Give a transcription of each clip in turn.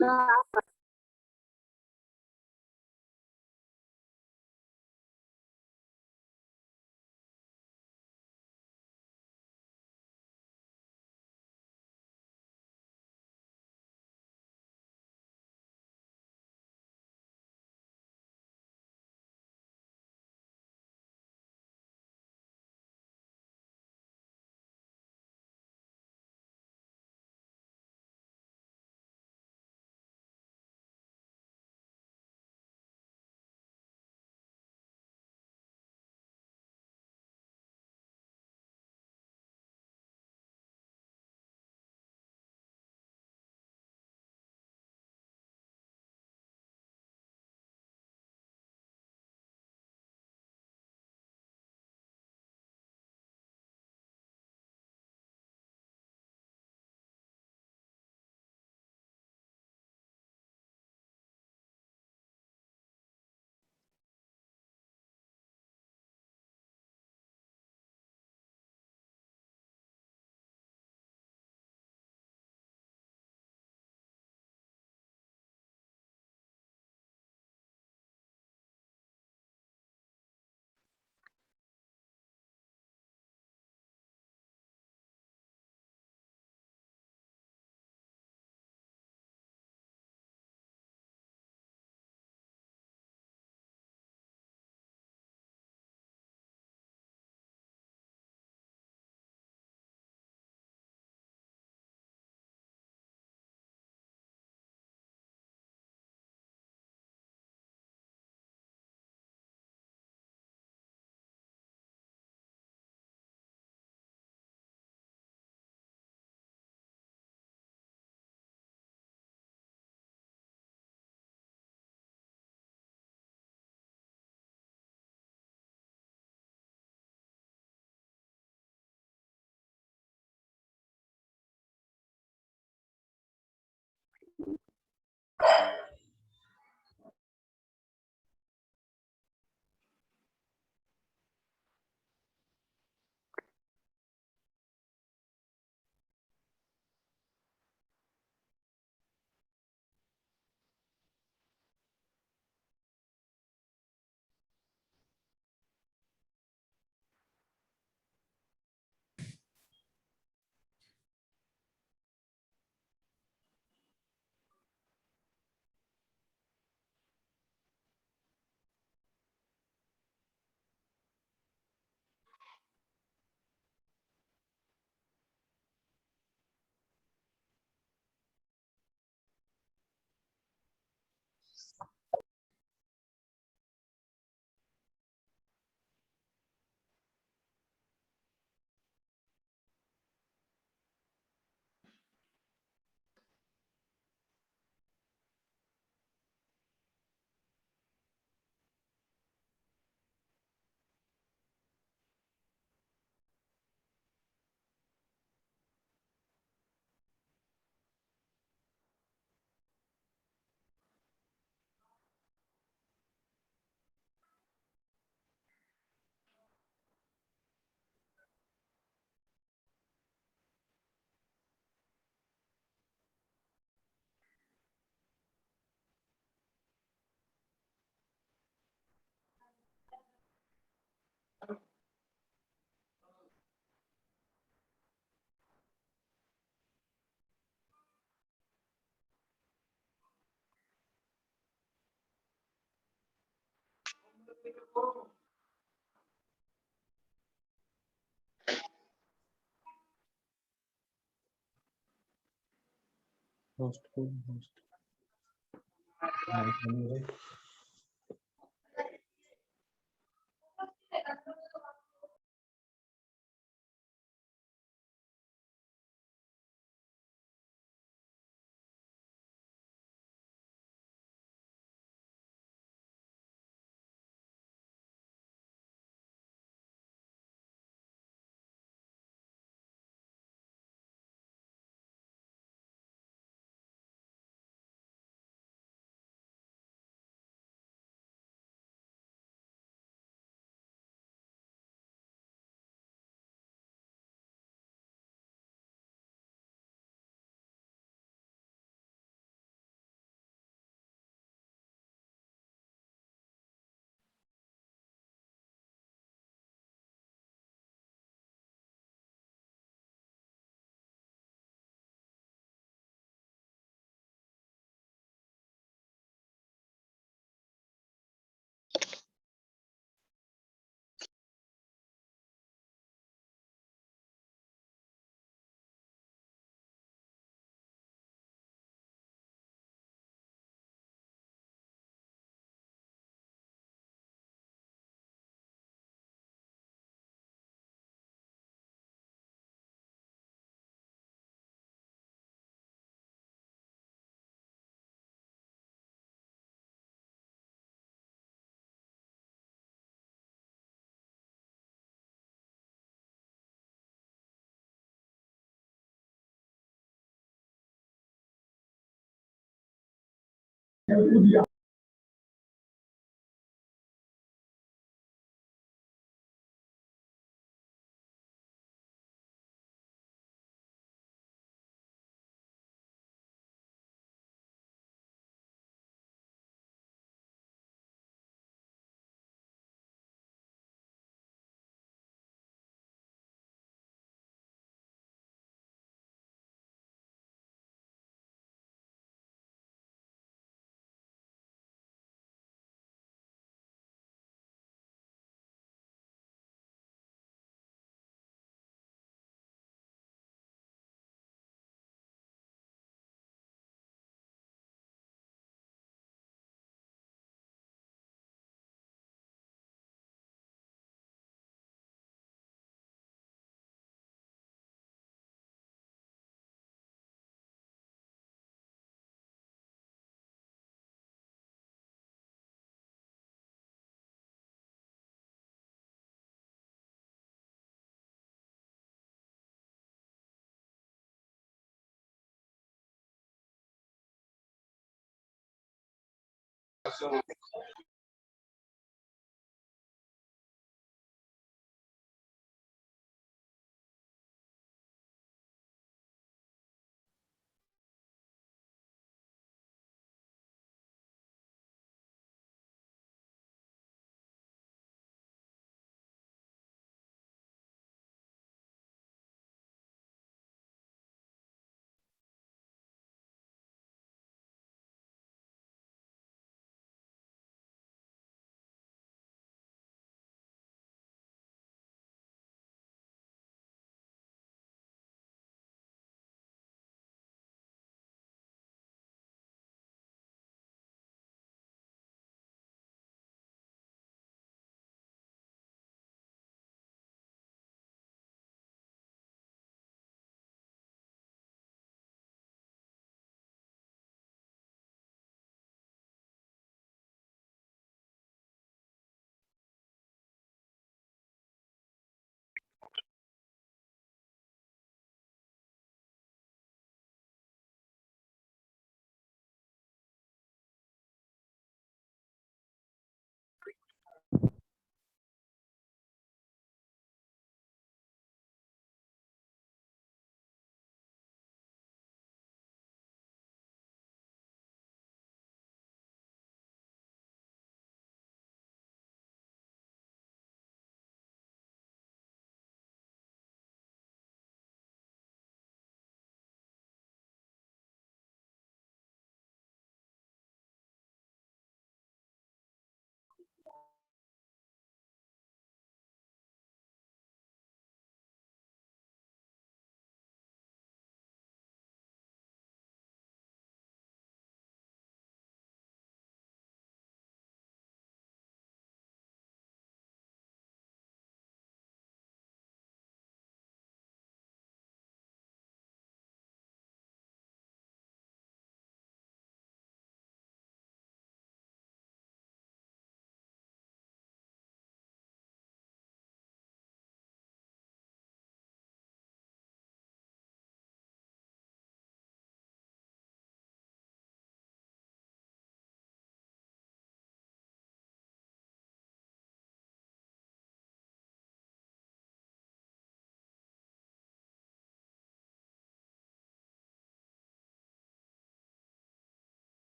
हाँ। होस्ट को host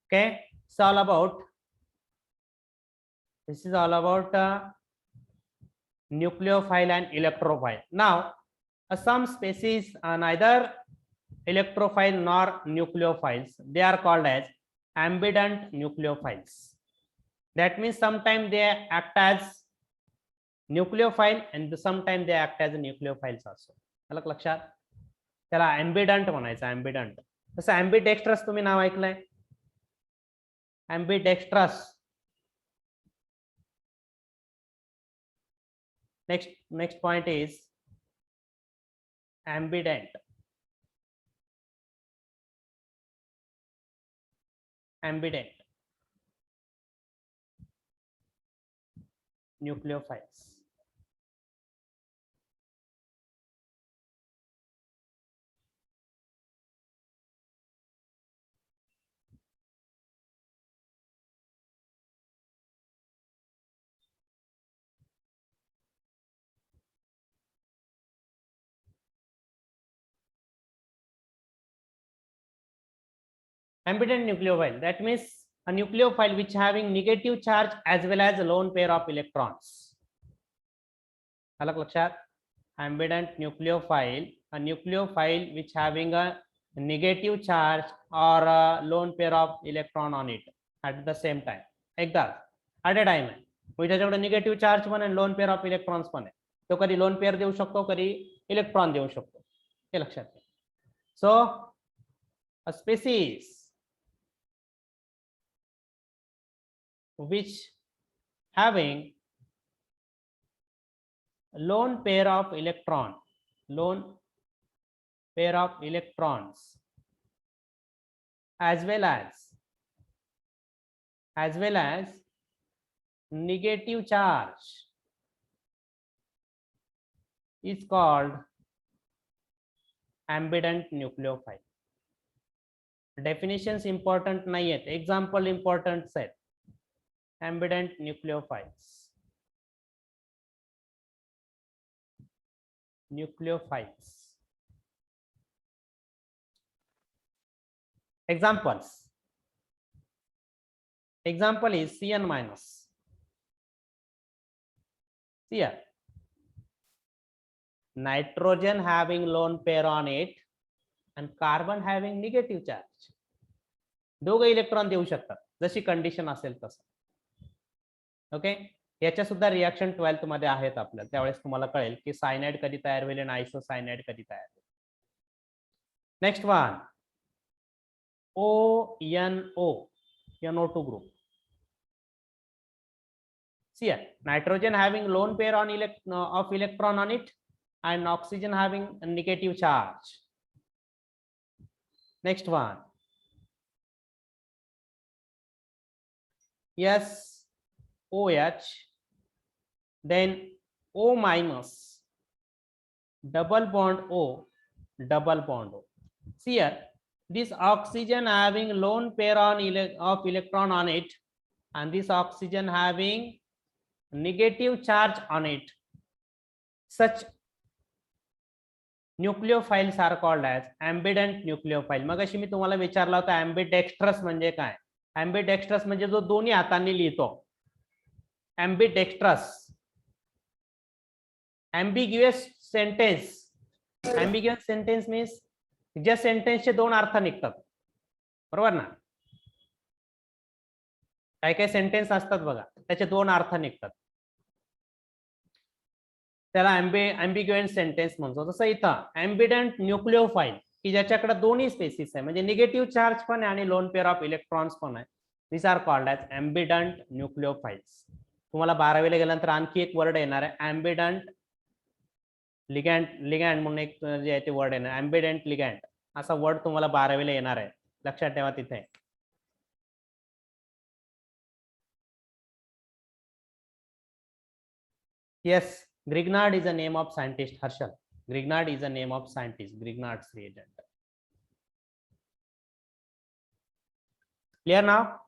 Okay, it's all about, this is all about nucleophile and electrophile. Now, some species are neither electrophile nor nucleophiles. They are called as ambident nucleophiles. That means sometimes they act as nucleophile and sometimes they act as nucleophiles also. अलग लक्षात, त्याला ambident म्हणायचं, ambident. जसं ambidextrous तुम्ही नाव ऐकलंय, ambidextrous. Next point is ambident. Ambident nucleophiles. Ambident nucleophile, that means a nucleophile which having negative charge as well as a lone pair of electrons. अलग लक्षात, ambident nucleophile, a nucleophile which having a negative charge or a lone pair of electron on it at the same time. एकदा at a time आहे, म्हणजे त्याच्याकडे negative charge पण आणि lone pair of electrons पण आहे. तो कधी लोन पेअर देऊ शकतो, कधी इलेक्ट्रॉन देऊ शकतो, हे लक्षात घ्या. सो a species which having lone pair of electrons as well as negative charge is called ambident nucleophile. Definitions important नहीं है, example important set. Ambident nucleophiles. Examples. Example is Cn minus. Here, nitrogen having lone pair on it and carbon having negative charge. दोघे electron देऊ शकतात, जशी condition असेल तसं. Okay, याच्या सुद्धा रिएक्शन 12th मध्ये आहेत आपल्याला, त्यावेळेस तुम्हाला कळेल की सायनाइड कधी तयार होईल आणि आयसोसायनाइड कधी तयार होईल. Next one, ONO, NO2 group. See here, nitrogen having lone pair on of electron on it and oxygen having a negative charge. Next one, SOH, then O minus, double bond O, double bond O. See here, this oxygen having lone pair on of electron on it and this oxygen having negative charge on it. Such nucleophiles are called as ambident nucleophile. मगाशी मी तुम्हाला विचारला होता ambidextrous म्हणजे काय. ambidextrous म्हणजे जो दोन्ही हातांनी लिहितो. ambidextrous, ambiguous sentence. ambiguous sentence means ज्या सेंटेन्सचे दोन अर्थ निघतात, बरोबर ना. काय काय सेंटेन्स असतात बघा, त्याचे दोन अर्थ निघतात, त्याला ambiguous सेंटेन्स म्हणतो. तसं इथं ambident न्यूक्लिओफाइल की ज्याच्याकडे दोन्ही स्पेसिस आहे, म्हणजे निगेटिव्ह चार्ज पण आहे आणि लोन पेअर ऑफ इलेक्ट्रॉन्स पण आहे. This are called as ambident nucleophiles. तुम्हाला 12वीला गेल्यानंतर आणखी एक वर्ड येणार आहे, ambident लिगॅंड म्हणून एक जे आहे ते वर्ड येणार, ambident लिगॅंड असा वर्ड तुम्हाला 12वीला येणार आहे, लक्षात ठेवा तिथे. Yes, Grignard is a name of scientist. Harshal, Grignard is a name of scientist. Grignard's reagent. Clear now?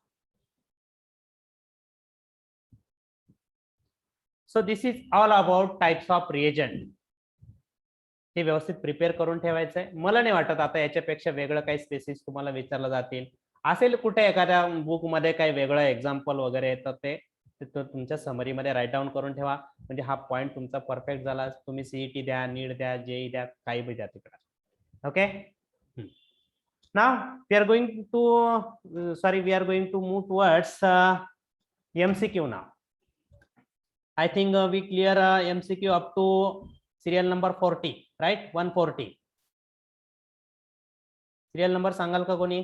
So this is all about types of reagent. हे व्यवस्थित प्रिपेअर करून ठेवायचं आहे. मला नाही वाटत आता याच्यापेक्षा वेगळं काही स्पेसिस तुम्हाला विचारलं जातील. असेल कुठे एखाद्या बुक मध्ये काही वेगळं एक्झाम्पल वगैरे तर ते तुमच्या समरी मध्ये राईट डाऊन करून ठेवा, म्हणजे हा पॉइंट तुमचा परफेक्ट झाला. तुम्ही सीईटी द्या, नीट द्या, जेई द्या, काही बी द्या तिकडे. Okay, now we are going to move towards MCQ now. I think we clear MCQ up to serial number 40, right? 140. Serial number सांगाल का कोणी?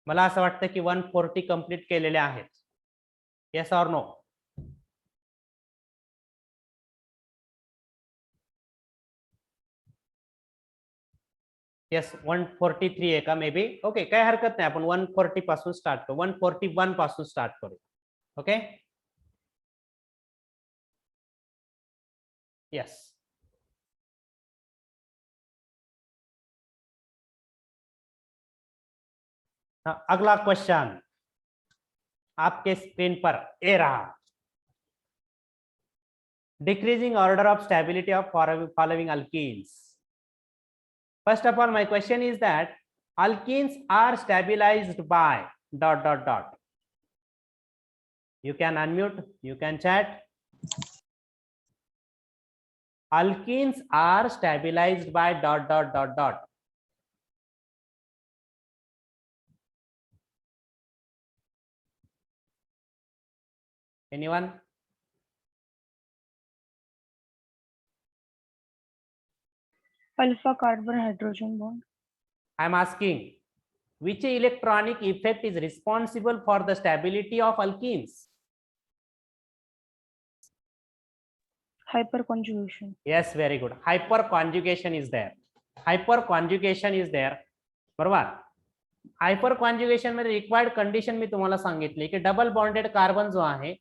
मला असं वाटतं की 140 कंप्लीट केलेले आहेत. Yes or no? येस, 143 आहे का मे बी? ओके, काय हरकत नाही, आपण 140 पासून स्टार्ट करू, 141 पासून स्टार्ट करू. Okay, yes. अगला क्वेश्चन आपके स्क्रीन पर ए रहा. Decreasing order of stability of following alkenes. First of all, my question is that alkenes are stabilized by ... You can unmute, you can chat. Alkenes are stabilized by ... Anyone? Alpha carbon hydrogen bond. I am asking, which electronic effect is responsible for the stability of alkenes? Hyperconjugation. Yes, very good. Hyperconjugation is there. Hyperconjugation is there. बरोबर. हायपरकॉन्ज्युगेशन मध्ये required condition मी तुम्हाला सांगितली की double bonded carbon जो आहे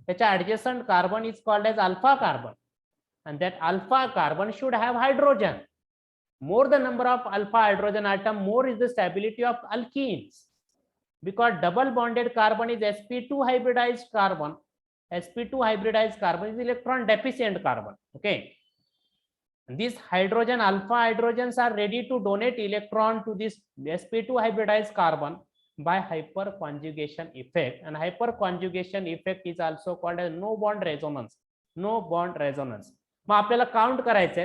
त्याच्या adjacent carbon is called as alpha carbon and that alpha carbon should have hydrogen. More the number of alpha hydrogen atom, more is the stability of alkenes, because double bonded carbon is sp2 hybridized carbon. Sp2 hybridized carbon is electron deficient carbon. Okay, and these hydrogen alpha hydrogens are ready to donate electron to this sp2 hybridized carbon by hyperconjugation effect, and hyperconjugation effect is also called as no bond resonance. No bond resonance. मग आपल्याला count करायचे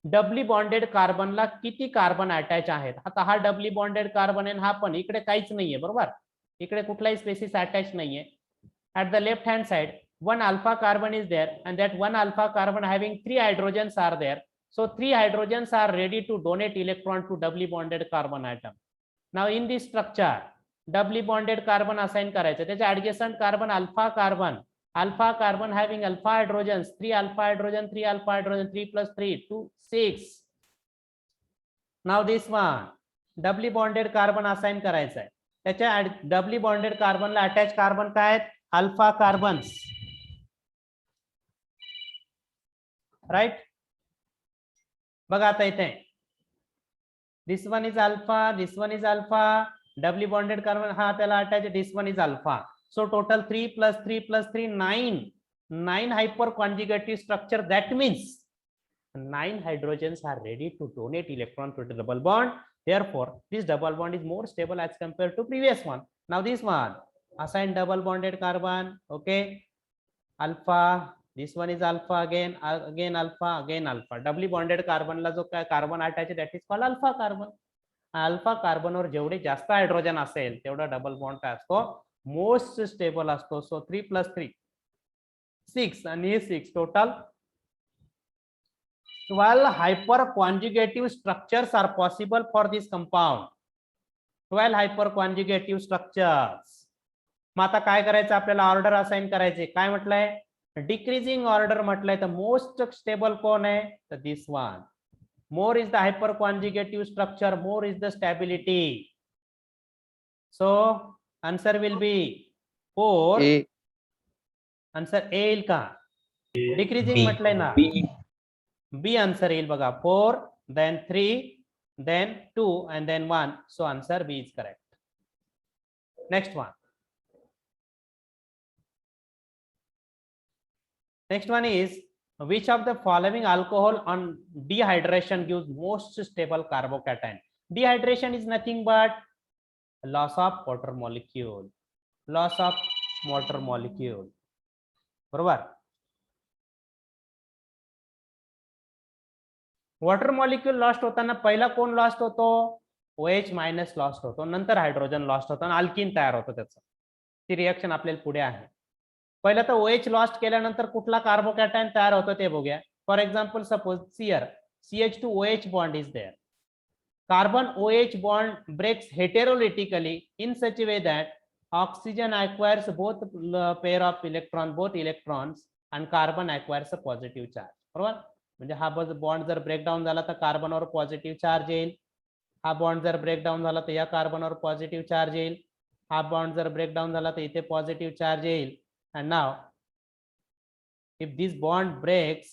doubly bonded कार्बनला किती carbon attach आहेत. आता हा doubly bonded carbon आहे, हा पण इकडे काहीच नाहीये, बरोबर. इकडे कुठलाही स्पेसिस अटॅच नाहीये. At the left hand side one alpha carbon is there, and that one alpha carbon having 3 hydrogens are there. So 3 hydrogens are ready to donate electron to doubly bonded carbon atom. Now in this structure doubly bonded carbon assign करायचं, त्याच्या adjacent carbon alpha carbon having alpha hydrogens, 3 alpha hydrogen, 3 alpha hydrogen, 3 plus 3 2 6. Now this one doubly bonded carbon assign करायचं आहे. त्याच्या doubly bonded carbon ला attach carbon काय आहेत, alpha carbons, right. बघा आता इथे this one is alpha, this one is alpha, doubly bonded carbon हा त्याला attach, this one is alpha. So total 3 plus 3 plus 3 9 hyperconjugative structure. That means 9 hydrogens are ready to donate electron to the double bond. Therefore this double bond is more stable as compared to previous one. Now this one assign double bonded carbon. Okay, alpha, this one is alpha, again alpha, again alpha. Doubly bonded carbon ला जो काय carbon attach, that is called alpha carbon. Alpha carbon वर जेवढे जास्त hydrogen असेल तेवढा double bond काय असतो, मोस्ट स्टेबल असतो. सो 3 plus 3 6 आणि 6 total 12 hyperconjugative structures are possible for this compound. 12 hyperconjugative structures. मग आता काय करायचं आपल्याला, ऑर्डर असाइन करायचे. काय म्हटलंय, डिक्रीजिंग ऑर्डर म्हटलंय. तर मोस्ट स्टेबल कोण आहे, तर this one. More is the hyperconjugative structure, more is the stability. So answer will be 4. A. Answer A येईल का, डिक्रीजिंग म्हटलंय ना. B answer येईल बघा, 4 then 3 then 2 and then 1. So answer B is correct. Next one. Next one is, which of the following alcohol on dehydration gives most stable carbocation? Dehydration is nothing but loss of water molecule. Loss of water molecule. बरोबर. Water molecule lost होताना पहिला कोण lost होतो, OH minus lost होतो, नंतर hydrogen lost होतो आणि alkene तयार होतो. त्याचं ती रिएक्शन आपल्याला पुढे आहे. पहिला तर OH लॉस्ट केल्यानंतर कुठला कार्बोकॅटायन तयार होतो ते बघूया. For example suppose here CH2OH bond is there. Carbon OH bond breaks heterolytically in such a way that oxygen acquires both pair of electrons and carbon acquires a positive charge. बरोबर. म्हणजे हा bond जर breakdown झाला तर कार्बनवर positive charge येईल. हा bond जर breakdown झाला तर या कार्बनवर पॉझिटिव्ह चार्ज येईल. हा बॉन्ड जर ब्रेकडाऊन झाला तर इथे पॉझिटिव्ह चार्ज येईल. And now if this bond breaks,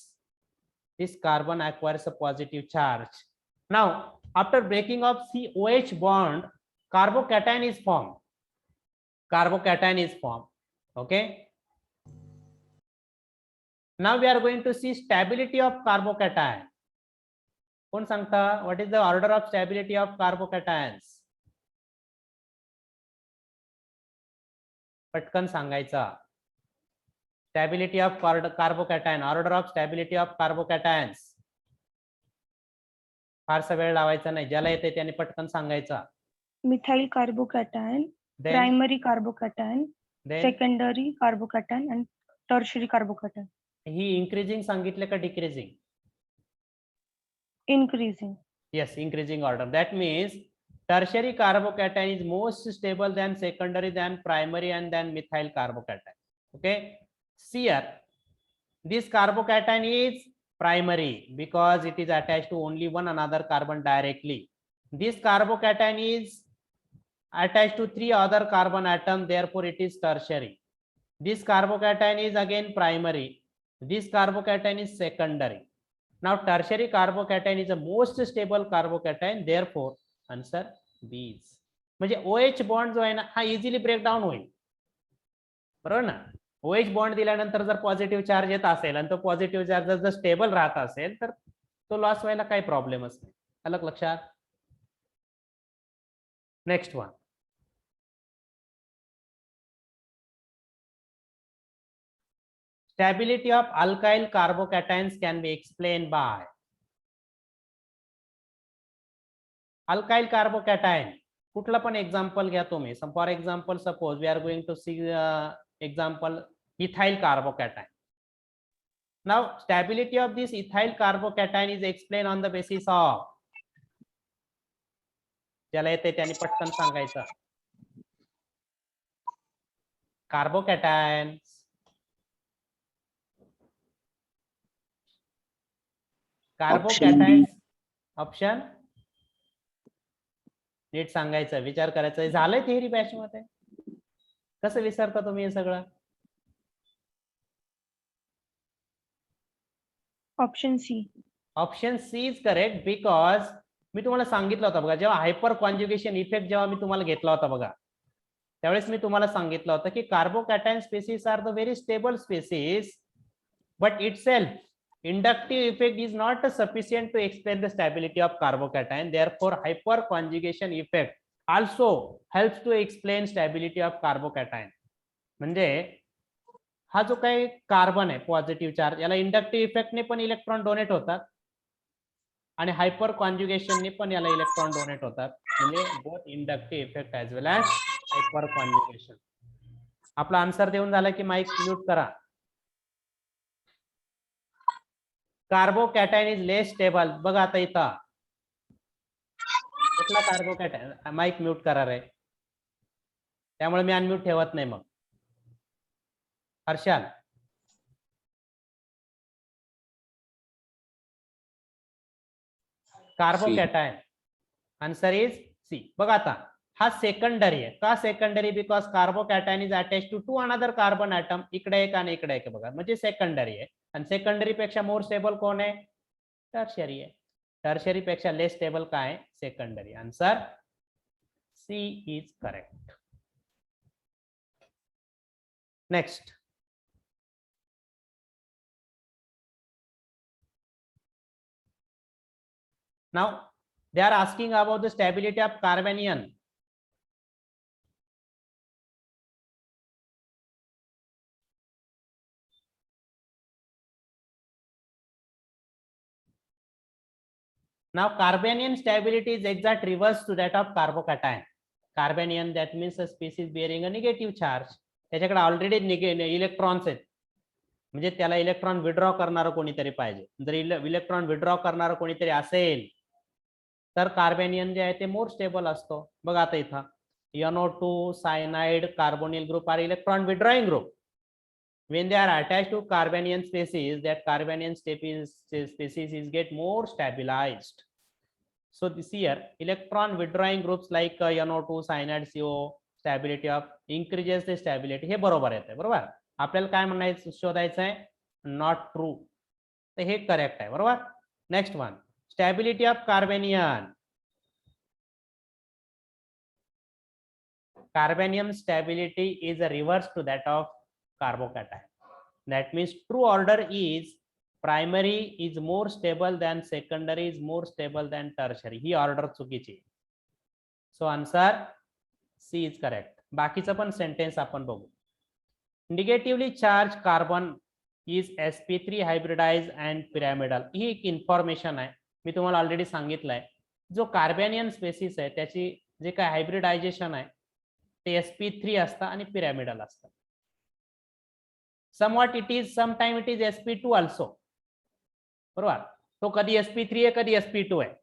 this carbon acquires a positive charge. Now after breaking of COH bond, carbocation is formed. Carbocation is formed. Okay, now we are going to see stability of carbocation. कोण सांगता? What is the order of stability of carbocations? पटकन सांगायचा. Stability of carbocation, order of stability of carbocations. फारसा वेळ लावायचा नाही, ज्याला येते त्याने पटकन सांगायचा. Methyl carbocation, Then- primary carbocation, Then secondary carbocation आणि टर्शरी कार्बोकॅटायन. ही इन्क्रीजिंग सांगितले का decreasing? Increasing. Yes, increasing order. That means tertiary carbocation is most stable than secondary, than primary, and then methyl carbocation. Okay. See here, this carbocation is primary because it is attached to only one another carbon directly. This carbocation is attached to 3 other carbon atom, therefore it is tertiary. This carbocation is again primary. This carbocation is secondary. Now tertiary carbocation is the most stable carbocation, therefore answer B is. म्हणजे OH bond जो आहे ना हा easily break down होईल, बरोबर ना. OH bond दिल्यानंतर जर पॉझिटिव्ह चार्ज येत असेल आणि तो पॉझिटिव्ह चार्ज जर स्टेबल राहत असेल तर तो लॉस व्हायला काही प्रॉब्लेमच नाही. अलग लक्षात. Next one. Stability of alkyl carbocations can be explained by alkyl carbocation. कुठला पण एक्झाम्पल घ्या तुम्ही. For example suppose we are going to see example ethyl carbocation. Now stability of this ethyl carbocation is explained on the basis of, ज्याला येते त्याने पटकन सांगायचं. Carbocation, carbocation option NEET सांगायचं, विचार करायचा. झालंय थिअरी बॅच मध्ये, कसं विसरता तुम्ही हे सगळं? Option C. Option C is correct because मी तुम्हाला सांगितलं होतं बघा, जेव्हा हायपर कॉन्ज्युगेशन इफेक्ट जेव्हा मी तुम्हाला घेतला होता बघा, त्यावेळेस मी तुम्हाला सांगितलं होतं की carbocation species are the very stable species, but itself inductive effect is not sufficient to explain the stability of carbocation. Therefore hyperconjugation effect also helps to explain stability of carbocation. म्हणजे हा जो काही कार्बन आहे positive charge, याला inductive इफेक्टने पण electron donate होतात आणि hyper कॉन्ज्युगेशनने पण याला इलेक्ट्रॉन डोनेट होतात. म्हणजे both inductive effect as well as hyperconjugation. आपला आन्सर देऊन झाला की माईक म्यूट करा. Carbocation is less stable. बघा आता इथं कुठला कार्बोकॅटायन, माईक म्यूट करा रे, त्यामुळे मी अनम्यूट ठेवत नाही. मग Harshal, carbocation answer is C. बघा आता हा सेकंडरी आहे. का secondary? Because carbocation is attach to 2 another carbon atom. इकडे एक आणि इकडे एक बघा, म्हणजे सेकंडरी आहे. आणि सेकंडरी पेक्षा मोर स्टेबल कोण आहे? टर्शरी आहे. टर्शरी पेक्षा लेस स्टेबल काय आहे? Secondary. Answer C is correct. Next. Now they are asking about the stability of carbanion. Now carbanion stability is exact reverse to that of carbocation. Carbanion, that means a species bearing a negative charge. त्याच्याकडे already electrons आहेत, म्हणजे त्याला electron withdraw करणारं कोणीतरी पाहिजे. जर electron withdraw करणारं कोणीतरी असेल तर कार्बेनियन जे आहे ते मोर स्टेबल असतो. बघा आता इथं NO2 cyanide carbonyl group are electron withdrawing group. When they are attached to carbanion species, that carbanion species is get more stabilized. So this here electron withdrawing groups like NO2 cyanide CO stability of increases the stability. हे बरोबर येते. बरोबर. आपल्याला काय म्हणायचं, शोधायचं आहे? Not true. तर हे करेक्ट आहे. बरोबर. Next one, stability of carbanion. Carbanium stability is a reverse to that of carbocation. That means true order is primary is more stable than secondary is more stable than tertiary. ही order चुकीची. So answer C is correct. बाकीचं पण sentence आपण बघू. Negatively charge carbon is sp3 hybridize and pyramidal. ही एक information आहे, मी तुम्हाला ऑलरेडी सांगितलंय. जो कार्बॅनियन स्पेसिस आहे त्याची जे काय हायब्रिडायझेशन आहे ते sp3 असतं आणि पिरॅमिडल असतं. Somewhat it is, sometime it is sp2 also. बरोबर, तो कधी sp3 आहे कधी sp2 आहे,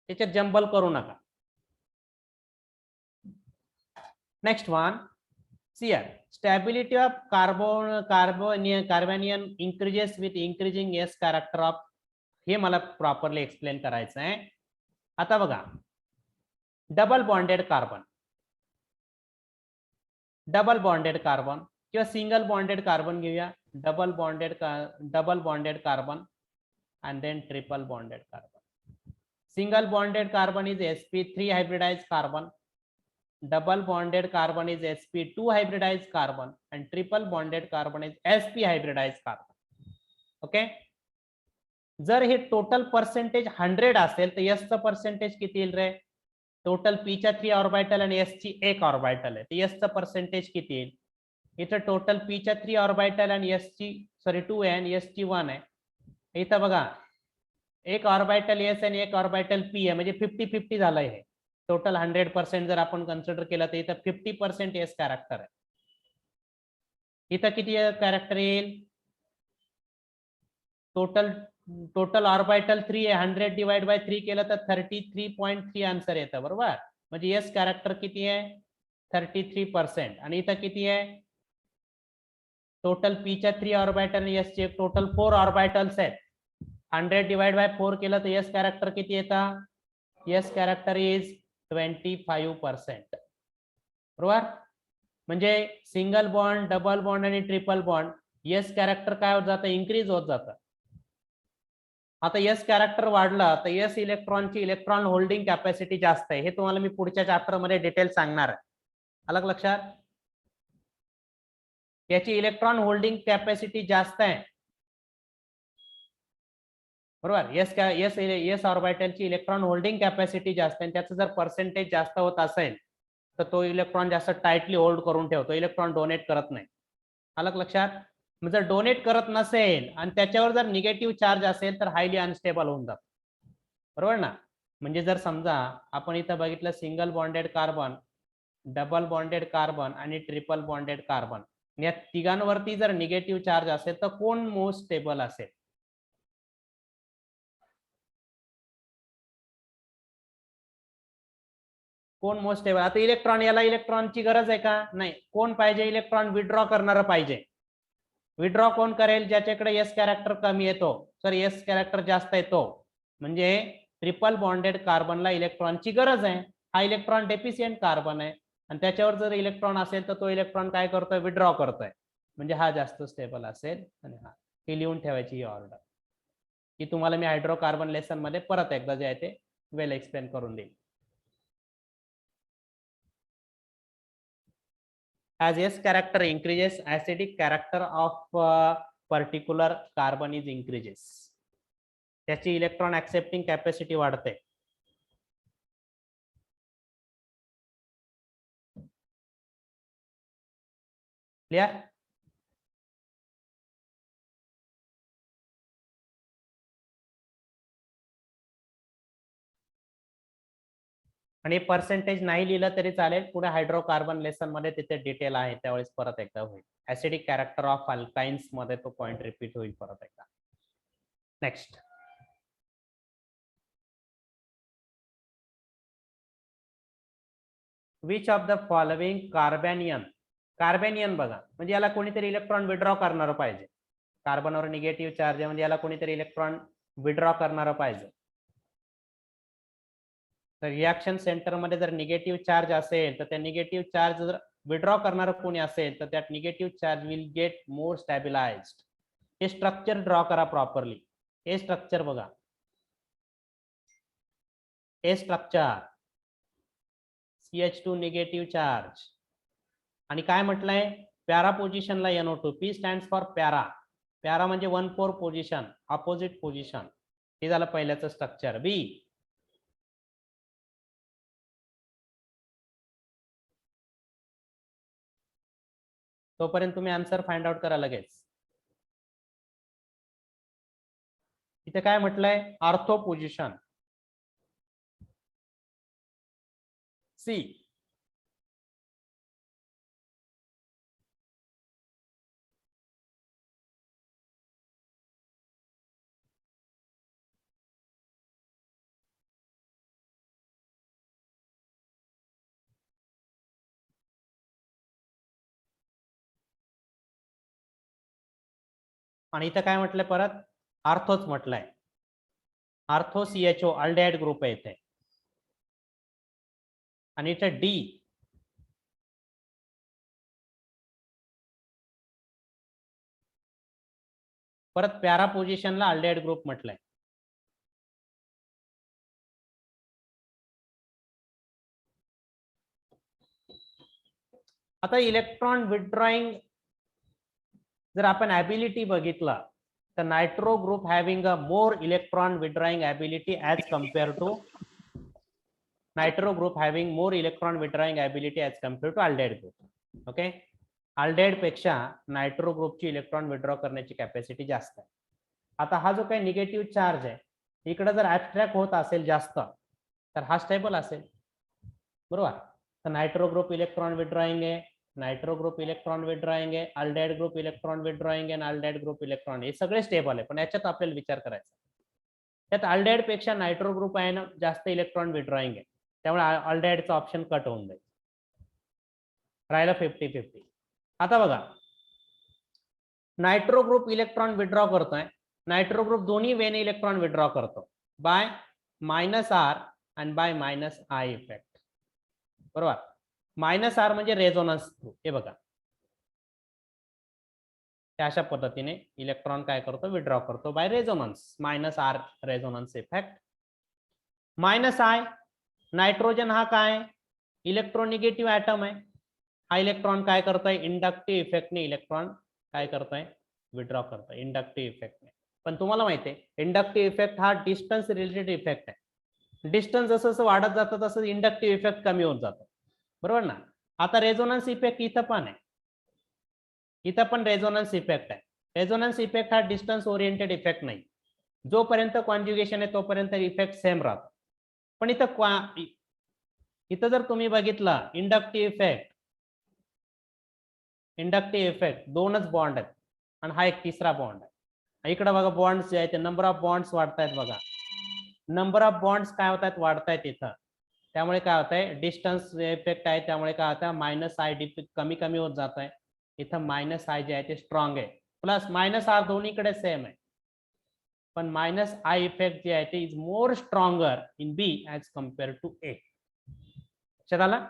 त्याच्यात जंबल करू नका. Next one, see here, stability of carbanion increases with increasing s character of. हे मला प्रॉपरली एक्सप्लेन करायचं आहे. आता बघा, डबल बॉन्डेड कार्बन किंवा सिंगल बॉन्डेड कार्बन घेऊया. Double bonded carbon and then triple bonded carbon. Single bonded carbon is sp3 hybridized carbon, double bonded carbon is sp2 hybridized carbon, and triple bonded carbon is sp hybridized carbon. Okay, जर हे total percentage 100 असेल तर s चं percentage किती येईल रे? Total p च्या 3 orbital आणि s ची 1 ऑर्बिटल आहे, तर s चं पर्सेंटेज किती येईल? इथं टोटल p च्या 3 ऑर्बिटल आणि s ची 2 आहे आणि s ची 1 आहे. इथं बघा, एक ऑर्बिटल एस आणि एक ऑर्बिटल पी आहे, म्हणजे 50-50 झालंय. हे टोटल 100% जर आपण कन्सिडर केलं तर इथं 50% एस कॅरेक्टर आहे. इथं किती कॅरेक्टर येईल? टोटल ऑर्बिटल 3 आहे, 100 डिवाइड बाय 3 केलं तर 33.3 आन्सर येतं. बरोबर, म्हणजे एस कॅरेक्टर किती आहे? 33%. आणि इथं किती आहे? टोटल पी च्या 3 ऑर्बिटल आणि एस चे टोटल 4 ऑर्बिटल्स आहेत. 100 डिवाइड बाय 4 केलं तर एस कॅरेक्टर किती येतं? S character is 25%. बरोबर, म्हणजे सिंगल बॉन्ड, डबल बॉन्ड आणि ट्रिपल बॉन्ड एस कॅरेक्टर काय होत जातं? इन्क्रीज होत जातं. आता एस कॅरेक्टर वाढला तर एस इलेक्ट्रॉनची इलेक्ट्रॉन होल्डिंग कॅपॅसिटी जास्त आहे. हे तुम्हाला मी पुढच्या चॅप्टर मध्ये डिटेल सांगणार आहे. अलग लक्षात, याची इलेक्ट्रॉन होल्डिंग कॅपॅसिटी जास्त आहे. बरोबर, एस ऑर्बिटलची इलेक्ट्रॉन होल्डिंग कॅपॅसिटी जास्त आहे. त्याचं जर पर्सेंटेज जास्त होत असेल तर तो इलेक्ट्रॉन जास्त टाइटली होल्ड करून ठेवतो, इलेक्ट्रॉन डोनेट करत नाही. अलग लक्षात, जर डोनेट करत नसेल आणि त्याच्यावर जर निगेटिव्ह चार्ज असेल तर हायली अनस्टेबल होऊन जातो. बरोबर ना, म्हणजे जर समजा आपण इथं बघितलं single bonded carbon, double bonded carbon आणि ट्रिपल बॉन्डेड कार्बन, या तिघांवरती जर निगेटिव्ह चार्ज असेल तर कोण मोस्ट स्टेबल असेल? कोण मोस्ट स्टेबल? आता इलेक्ट्रॉन, याला इलेक्ट्रॉनची गरज आहे का? नाही. कोण पाहिजे? इलेक्ट्रॉन विड्रॉ करणारं पाहिजे. विड्रॉ कोण करेल? ज्याच्याकडे एस कॅरेक्टर कमी येतो, सर एस कॅरेक्टर जास्त येतो. म्हणजे ट्रिपल बॉन्डेड कार्बनला इलेक्ट्रॉनची गरज आहे. हा इलेक्ट्रॉन डेफिशियंट कार्बन आहे आणि त्याच्यावर जर इलेक्ट्रॉन असेल तर तो इलेक्ट्रॉन काय करतोय? विड्रॉ करतोय. म्हणजे हा जास्त स्टेबल असेल. आणि हा हे लिहून ठेवायची ही ऑर्डर, की तुम्हाला मी हायड्रोकार्बन लेसन मध्ये परत एकदा जे आहे ते वेल एक्सप्लेन करून देईल. As S character increases, acidic character of particular carbon is increases. त्याची इलेक्ट्रॉन ऍक्सेप्टिंग कॅपॅसिटी वाढते. क्लियर? आणि पर्सेंटेज नाही लिहिलं तरी चालेल, पुढे हायड्रोकार्बन लेसन मध्ये तिथे डिटेल आहे, त्यावेळेस परत एकदा होईल. ऍसिडिक कॅरेक्टर ऑफ अल्काइन्स मध्ये तो पॉइंट रिपीट होईल परत एकदा. Next, which of the following carbanion बघा, म्हणजे याला कोणीतरी इलेक्ट्रॉन विड्रॉ करणार पाहिजे. कार्बनवर निगेटिव्ह चार्ज आहे म्हणजे याला कोणीतरी इलेक्ट्रॉन विड्रॉ करणार पाहिजे. तर रिॲक्शन सेंटर मध्ये जर निगेटिव्ह चार्ज असेल तर त्या निगेटिव्ह चार्ज जर विड्रॉ करणार कोणी असेल तर त्यात negative charge will get more stabilized. हे स्ट्रक्चर ड्रॉ करा प्रॉपरली. हे स्ट्रक्चर बघा, हे स्ट्रक्चर CH2 निगेटिव्ह चार्ज आणि काय म्हटलंय? पॅरा पोझिशनला NO2. P stands for para. Para म्हणजे 1,4 पोझिशन, ऑपोजिट पोझिशन. हे झालं पहिल्याचं स्ट्रक्चर. बी, तोपर्यंत तुम्ही आन्सर फाइंड आउट करा लगेच. इथे काय म्हटलंय? Ortho position. सी, आणि इथं काय म्हटलंय परत? आर्थोच म्हटलंय. आर्थो CHO अल्डेहाइड ग्रुप आहे इथे. आणि इथे डी, परत पॅरा पोझिशनला अल्डेहाइड ग्रुप म्हटलंय. आता इलेक्ट्रॉन विथड्रॉइंग जर आपण ॲबिलिटी बघितला तर nitro group having a more electron withdrawing ability as compare to nitro group having more electron withdrawing ability as compare to aldehyde group. Okay, aldehyde पेक्षा nitro ग्रुपची electron withdraw करण्याची capacity जास्त आहे. आता हा जो काही निगेटिव्ह चार्ज आहे इकडे जर ऍब्स्ट्रॅक्ट होत असेल जास्त तर हा स्टेबल असेल, बरोबर. तर नायट्रो ग्रुप इलेक्ट्रॉन विथड्रॉइंग आहे, नायट्रो ग्रुप इलेक्ट्रॉन विथड्रॉइंग आहे, अल्डेहाइड ग्रुप इलेक्ट्रॉन विथड्रॉइंग आहे, अल्डेहाइड ग्रुप इलेक्ट्रॉन, हे सगळे स्टेबल आहे. पण याच्यात आपल्याला विचार करायचा, त्यात अल्डेहाइड पेक्षा नायट्रो ग्रुप आहे ना जास्त इलेक्ट्रॉन विथड्रॉइंग आहे, त्यामुळे अल्डेहाइडचा ऑप्शन कट होऊन जाईल, राहिला 50-50. आता बघा, नायट्रो ग्रुप इलेक्ट्रॉन विथड्रॉ करतोय, नायट्रो ग्रुप दोन्ही वेने इलेक्ट्रॉन विथड्रॉ करतो बाय -R आणि बाय -I इफेक्ट, बरोबर. -R म्हणजे रेझोनन्स थ्रू. हे बघा, अशा पद्धतीने इलेक्ट्रॉन काय करतो? विथड्रॉ करतो by resonance, -R resonance effect. -I, nitrogen हा काय? इलेक्ट्रोनिगेटिव्ह ऍटम आहे. हा इलेक्ट्रॉन काय करतोय? इंडक्टिव्ह इफेक्टने इलेक्ट्रॉन काय करतोय? विथड्रॉ करतोय इंडक्टिव्ह इफेक्टने. पण तुम्हाला माहिती आहे इंडक्टिव्ह इफेक्ट हा डिस्टन्स रिलेटेड इफेक्ट आहे. डिस्टन्स जसं जसं वाढत जातं तसं इंडक्टिव्ह इफेक्ट कमी होत जातो, बरोबर ना. आता रेझोनन्स इफेक्ट इथं पण आहे, इथं पण रेझोनन्स इफेक्ट आहे. रेझोनन्स इफेक्ट हा डिस्टन्स ओरिएंटेड इफेक्ट नाही, जोपर्यंत कॉन्ज्युगेशन आहे तोपर्यंत इफेक्ट सेम राहतो. पण इथं जर तुम्ही बघितलं इंडक्टिव्ह इफेक्ट दोनच बॉन्ड आहेत आणि हा एक तिसरा बॉन्ड आहे. इकडे बघा बॉन्ड्स जे आहेत ते नंबर ऑफ बॉन्ड्स वाढतायत, बघा नंबर ऑफ बॉन्ड्स काय होतात? वाढतायत इथं. त्यामुळे काय होत आहे? डिस्टन्स इफेक्ट आहे, त्यामुळे काय होतं? -I कमी कमी होत जात आहे. इथं -I जे आहे ते स्ट्रॉंग आहे, प्लस -R दोन्हीकडे सेम आहे, पण -I इफेक्ट जे आहे ते is more stronger in B as compare to A. लक्षात आलं?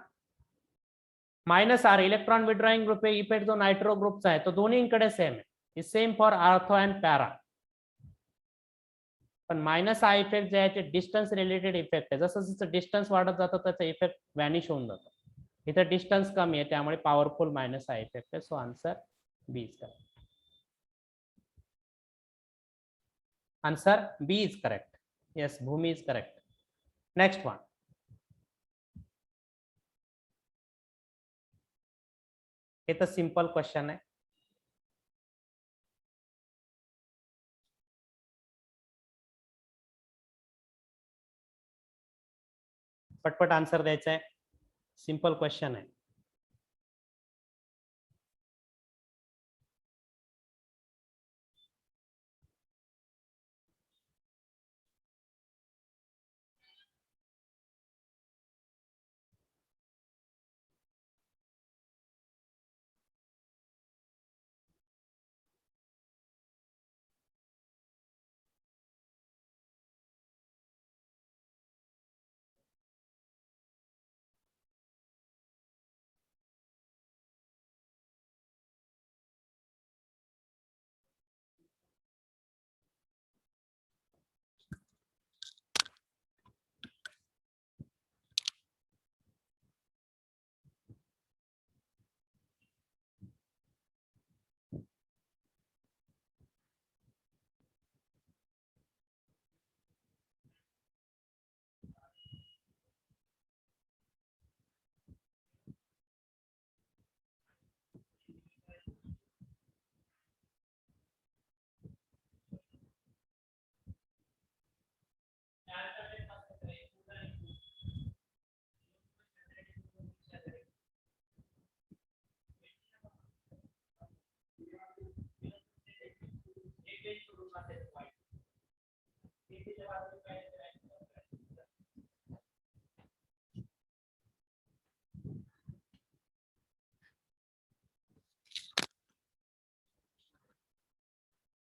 -R electron withdrawing group effect जो नायट्रो ग्रुपचा आहे तो दोन्हीकडे सेम आहे, same for ortho and para. पण -I इफेक्ट जे आहे ते डिस्टन्स रिलेटेड इफेक्ट आहे. जसं जसं डिस्टन्स वाढत जातं त्याचा इफेक्ट व्हॅनिश होऊन जातो. इथं डिस्टन्स कमी आहे त्यामुळे पॉवरफुल -I इफेक्ट आहे. So answer B is correct. Answer B is correct. Yes, Bhumi is correct. Next one. हे तर सिंपल क्वेश्चन आहे. पटपट आन्सर द्यायचा आहे, सिंपल क्वेश्चन आहे.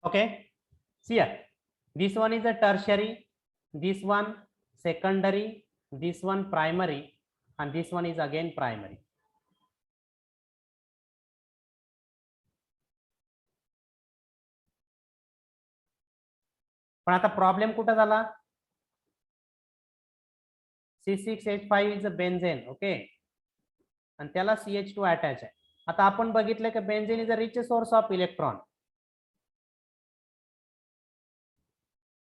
Okay, see here, this one is a tertiary, this one secondary, this one primary, and this one is again primary. पण आता problem कुठं झाला? C6H5 इज अ बेन्झेन, ओके, आणि त्याला CH2 अटॅच आहे. आता आपण बघितलं की benzene is a rich source of electron.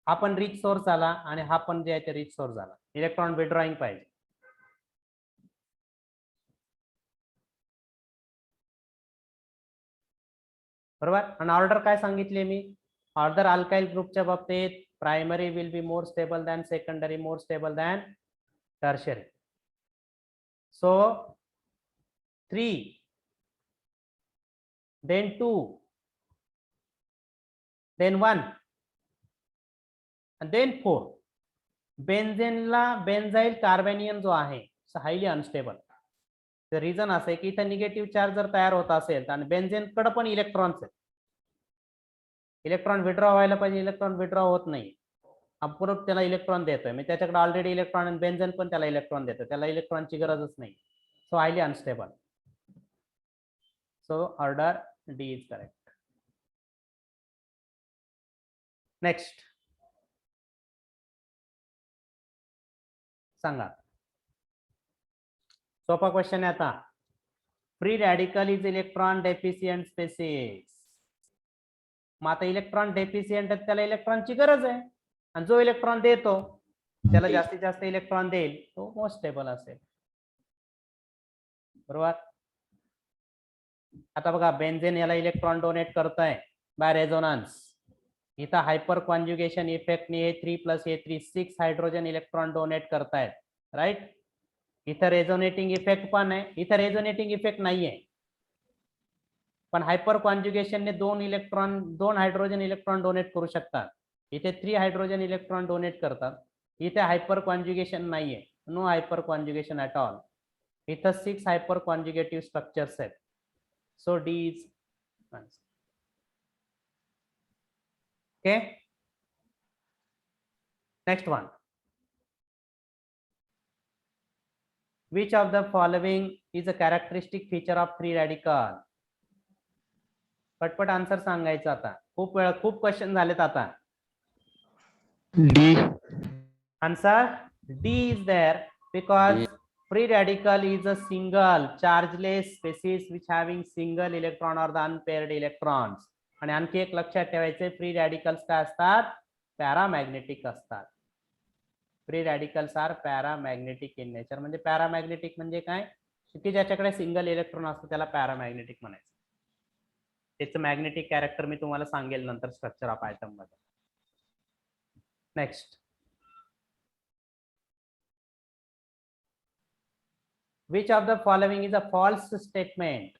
हा पण रिच सोर्स झाला आणि हा पण जे आहे ते रिच सोर्स झाला. इलेक्ट्रॉन विड्रॉइंग पाहिजे. बरोबर. आणि ऑर्डर काय सांगितले मी? ऑर्डर अल्काइल ग्रुपच्या बाबतीत primary will be more stable than secondary, more stable than tertiary. So 3 then 2 then 1 and then 4. बेन्झेनला बेन्झाइल कार्बेनियन जो आहे हायली अनस्टेबल. द रिझन असं आहे की इथं निगेटिव्ह चार्ज जर तयार होत असेल आणि बेन्झेन कडे पण इलेक्ट्रॉन्स आहेत. इलेक्ट्रॉन विड्रॉ व्हायला पाहिजे, इलेक्ट्रॉन विड्रॉ होत नाही. आपण त्याला इलेक्ट्रॉन देतोय, मी त्याच्याकडे ऑलरेडी इलेक्ट्रॉन आणि बेन्झेन पण त्याला इलेक्ट्रॉन देतो, त्याला इलेक्ट्रॉनची गरजच नाही. So highly unstable. So order D is correct. Next सांगा. सोपा क्वेश्चन आहे आता. Free radical is electron deficient species. मग आता इलेक्ट्रॉन डेफिशियंट आहे, त्याला इलेक्ट्रॉनची गरज आहे, आणि जो इलेक्ट्रॉन देतो त्याला जास्तीत जास्त इलेक्ट्रॉन देईल तो मोस्ट स्टेबल असेल. बरोबर. आता बघा बेन्झेन याला इलेक्ट्रॉन डोनेट करतोय बाय रेझोनन्स. इथं हायपर कॉन्जुगेशन इफेक्टने A3+A3 6 हायड्रोजन इलेक्ट्रॉन डोनेट करतायत, राईट. इथं रेझोनेटिंग इफेक्ट पण आहे, इथं रेझोनेटिंग इफेक्ट नाहीये, पण हायपर कॉन्जुगेशनने 2 हायड्रोजन इलेक्ट्रॉन डोनेट करू शकतात. इथे 3 हायड्रोजन इलेक्ट्रॉन डोनेट करतात. इथे हायपर कॉन्जुगेशन नाहीये, no hyperconjugation at all. इथं 6 हायपर कॉन्जुगेटिव्ह स्ट्रक्चर्स आहेत. So D is answer. Okay, next one. Which of the following is a characteristic feature of free radical? पटपट answer सांगायचं आता. खूप question झालेत आता. D. Answer D is there because free radical is a single chargeless species which having single electron or the unpaired electrons. आणि आणखी एक लक्षात ठेवायचे, फ्री रॅडिकल्स काय असतात? पॅरामॅग्नेटिक असतात. Free radicals are paramagnetic in nature. म्हणजे पॅरामॅग्नेटिक म्हणजे काय? की ज्याच्याकडे सिंगल इलेक्ट्रॉन असतो त्याला पॅरामॅग्नेटिक म्हणायचं. त्याचं मॅग्नेटिक कॅरेक्टर मी तुम्हाला सांगेल नंतर स्ट्रक्चर ऑफ आयटम मध्ये. Next. Which of the following is a false statement?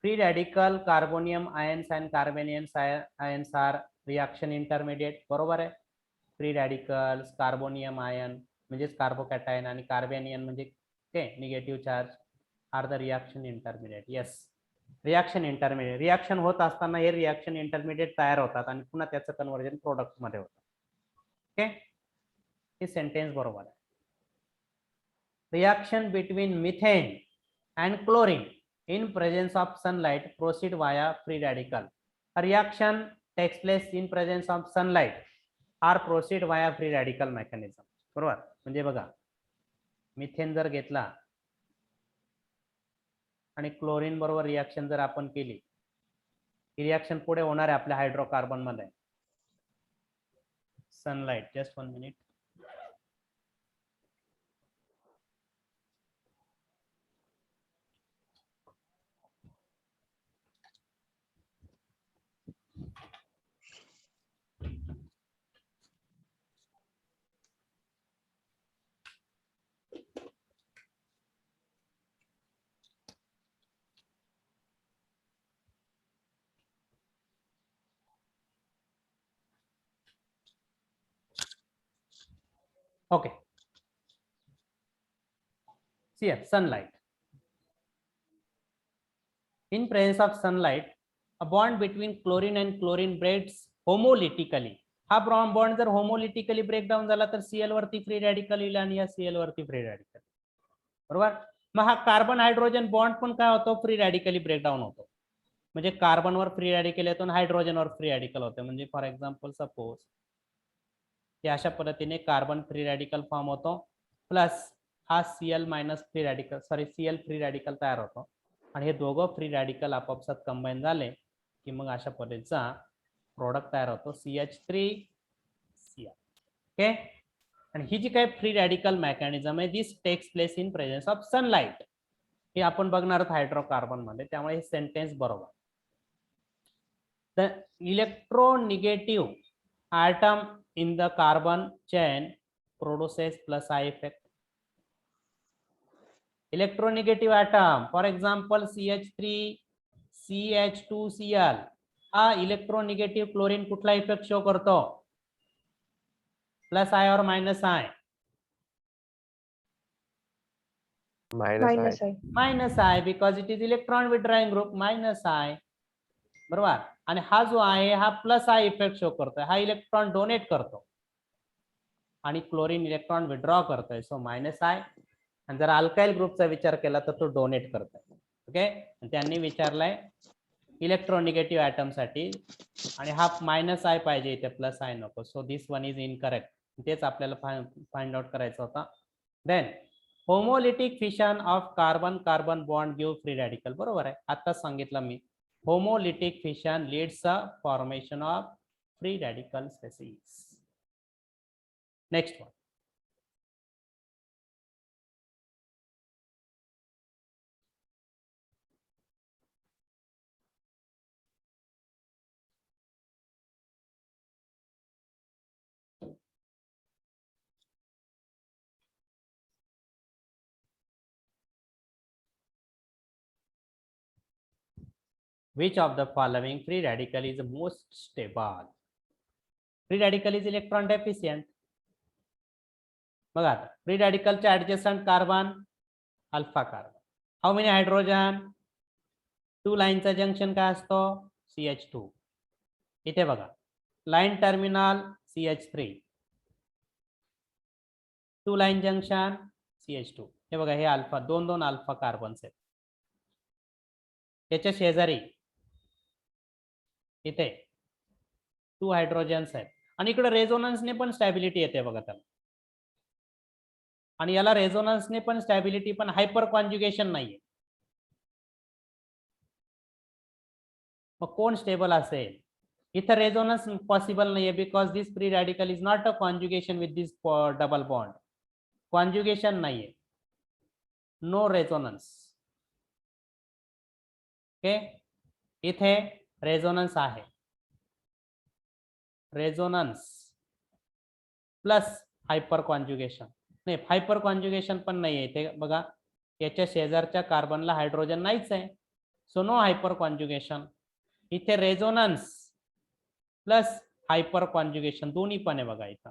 Free radical carbonium ions and carbanium ions are reaction intermediate. बरोबर आहे. फ्री रॅडिकल्स कार्बोनियम आयन म्हणजेच कार्बोकॅटायन आणि कार्बेनियन म्हणजे negative charge are the reaction intermediate. Yes, reaction intermediate. Reaction होत असताना हे reaction intermediate तयार होतात आणि पुन्हा त्याचं कन्व्हर्जन प्रोडक्ट मध्ये होतं. ओके, हे सेंटेन्स बरोबर आहे. Reaction between methane and chlorine in presence of sunlight proceed via free radical. A reaction takes place in presence of sunlight or proceed via free radical mechanism. बरोबर. म्हणजे बघा, methane जर घेतला आणि क्लोरीन बरोबर reaction जर आपण केली, ही रिएक्शन पुढे होणार आहे आपल्या हायड्रोकार्बन मध्ये. Sunlight, just 1 minute. Okay. See here, sunlight. In presence of sunlight, a bond between chlorine and chlorine breaks homolytically. हा बॉन्ड जर होमोलिटिकली ब्रेकडाऊन झाला तर Cl वरती फ्री रॅडिकल येईल आणि या Cl वरती फ्री रॅडिकल, बरोबर. मग हा कार्बन हायड्रोजन बॉन्ड पण काय होतो, फ्री रॅडिकली ब्रेकडाऊन होतो. म्हणजे कार्बनवर फ्री रॅडिकल येतो आणि हायड्रोजनवर फ्री रॅडिकल होते. म्हणजे फॉर एक्झाम्पल सपोज की अशा पद्धतीने कार्बन फ्री रॅडिकल फॉर्म होतो प्लस हा Cl minus free radical Cl free radical तयार होतो आणि हे दोघं फ्री रॅडिकल आपापसात कंबाईन झाले की मग अशा पद्धतीचा प्रोडक्ट तयार होतो CH3Cl. ओके. आणि ही जी काही फ्री रॅडिकल मेकॅनिझम आहे this takes place in presence of sunlight. हे आपण बघणार आहोत हायड्रोकार्बन मध्ये, त्यामुळे हे सेंटेन्स बरोबर. The electronegative atom in the carbon chain produces plus I effect. Electronegative atom, for example CH3 CH2Cl, हा इलेक्ट्रोनिगेटिव्ह क्लोरीन कुठला इफेक्ट शो करतो, plus I or minus I? Minus I, because it is electron withdrawing group, minus आय, बरोबर. आणि हा जो आहे हा plus I effect show करतोय, हा इलेक्ट्रॉन डोनेट करतो आणि क्लोरीन इलेक्ट्रॉन विड्रॉ करतोय, सो मायनस आय. आणि जर अल्काइल ग्रुपचा विचार केला तर तो डोनेट करतोय. ओके. त्यांनी विचारलाय इलेक्ट्रोनिगेटिव्ह ऍटम साठी आणि हा मायनस आय पाहिजे इथे, प्लस आय नको, so this one is incorrect. तेच आपल्याला फाइंड आउट करायचं होतं. Then homolytic fission of carbon carbon bond give free radical, बरोबर आहे, आताच सांगितलं मी. Homolytic fission leads a formation of free radical species. Next one. Which of the following free radical is most stable? Free radical is electron deficient. बघा आता free रॅडिकलचे adjacent carbon alpha carbon. How many hydrogen? 2 लाईनचा junction काय असतो, CH2. इथे बघा line terminal CH3, 2 line junction CH2. हे बघा हे अल्फा, दोन दोन अल्फा कार्बन्स आहेत. त्याच्या शेजारी इथे 2 हायड्रोजन्स आहेत आणि इकडे रेझोनन्सने पण स्टॅबिलिटी येते बघा त्याला. आणि याला रेझोनन्सने पण स्टॅबिलिटी, पण हायपर कॉन्जुगेशन नाहीये. मग कोण स्टेबल असेल? इथं रेझोनन्स पॉसिबल नाहीये because this free radical is not a conjugation with this double bond. Conjugation नाहीये, नो रेझोनन्स. ओके. इथे रेझोनन्स आहे, रेझोनन्स प्लस हायपर कॉन्जुगेशन. नाही, हायपर कॉन्जुगेशन पण नाहीये इथे बघा, याच्या शेजारच्या कार्बनला हायड्रोजन नाहीच आहे, सो नो हायपर कॉन्जुगेशन. इथे रेझोनन्स प्लस हायपर कॉन्जुगेशन दोन्ही पण आहे बघा इथं.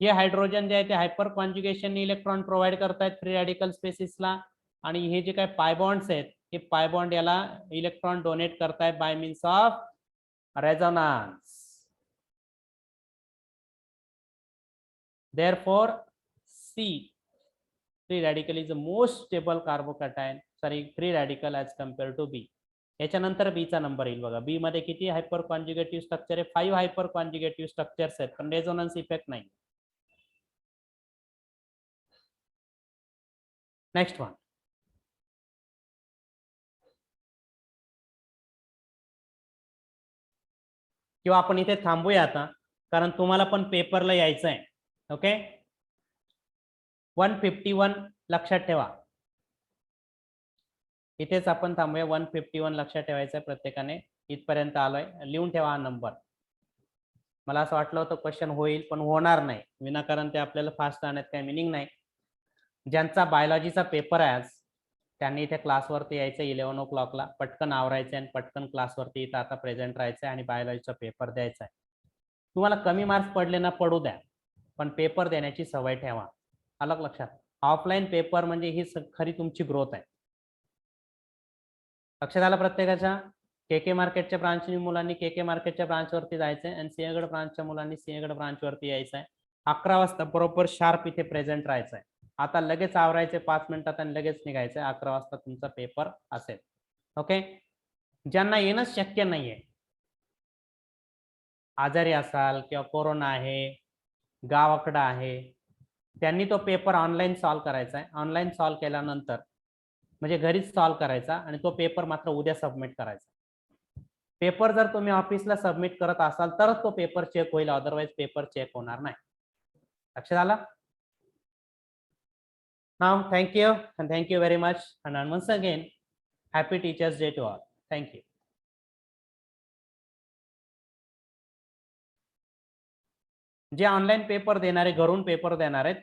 हे हायड्रोजन जे आहे ते हायपर कॉन्जुगेशन इलेक्ट्रॉन प्रोव्हाइड करतायत फ्री रॅडिकल स्पेसिसला, आणि हे जे काय पाय बॉन्ड्स आहेत हे पाय बॉन्ड याला इलेक्ट्रॉन डोनेट करतायत bye means of resonance. Therefore, C free radical is the most stable carbocation, free radical as compared to B. याच्यानंतर B चा number येईल बघा. B मध्ये किती हायपर कॉन्जुगेटिव्ह स्ट्रक्चर आहे? 5 हायपर कॉन्जुगेटिव्ह स्ट्रक्चर्स आहेत, पण रेझोनन्स इफेक्ट नाही. Next one. किंवा आपण इथे थांबूया आता, कारण तुम्हाला पण पेपरला यायचं आहे. ओके. 151 लक्षात ठेवा, इथेच आपण थांबूया. 151 लक्षात ठेवायचं आहे प्रत्येकाने. इथपर्यंत आलोय, लिहून ठेवा हा नंबर. मला असं वाटलं होतं क्वेश्चन होईल, पण होणार नाही विनाकारण. ते आपल्याला फास्ट आणण्यात काही मिनिंग नाही. ज्यांचा बायोलॉजीचा पेपर आहे आज त्यांनी इथे क्लासवरती यायचं 11 o'clockला, पटकन आवरायचं आणि पटकन क्लासवरती इथं आता प्रेझेंट राहायचं आणि बायोलॉजीचा पेपर द्यायचा आहे. तुम्हाला कमी मार्क्स पडले ना पडू द्या, पण पेपर देण्याची सवय ठेवा. अलग लक्षात. ऑफलाईन पेपर म्हणजे ही खरी तुमची ग्रोथ आहे. लक्षात आलं प्रत्येकाच्या? के मार्केटच्या ब्रांचच्या मुलांनी के मार्केटच्या ब्रांचवरती जायचंय आणि सिंहगड ब्रांचच्या मुलांनी सिंहगड ब्रांचवरती यायचंय. 11 वाजता बरोबर शार्प इथे प्रेझेंट राहायचंय. आता लगेच आवरायचे 5 मिनिटात आणि लगेच निघायचंय. 11 वाजता तुमचा पेपर असेल. ओके. ज्यांना येणं शक्य नाहीये, आजारी असाल किंवा कोरोना आहे, गावाकडं आहे, त्यांनी तो पेपर ऑनलाईन सॉल्व्ह करायचा आहे. ऑनलाईन सॉल्व्ह केल्यानंतर म्हणजे घरीच सॉल्व्ह करायचा आणि तो पेपर मात्र उद्या सबमिट करायचा. पेपर जर तुम्ही ऑफिसला सबमिट करत असाल तरच तो पेपर चेक होईल, अदरवाईज पेपर चेक होणार नाही. लक्षात आलं? Now, thank you and thank you very much. And once again, happy Teachers Day to all. Thank you. J online paper देणारे, घरून पेपर देणार आहेत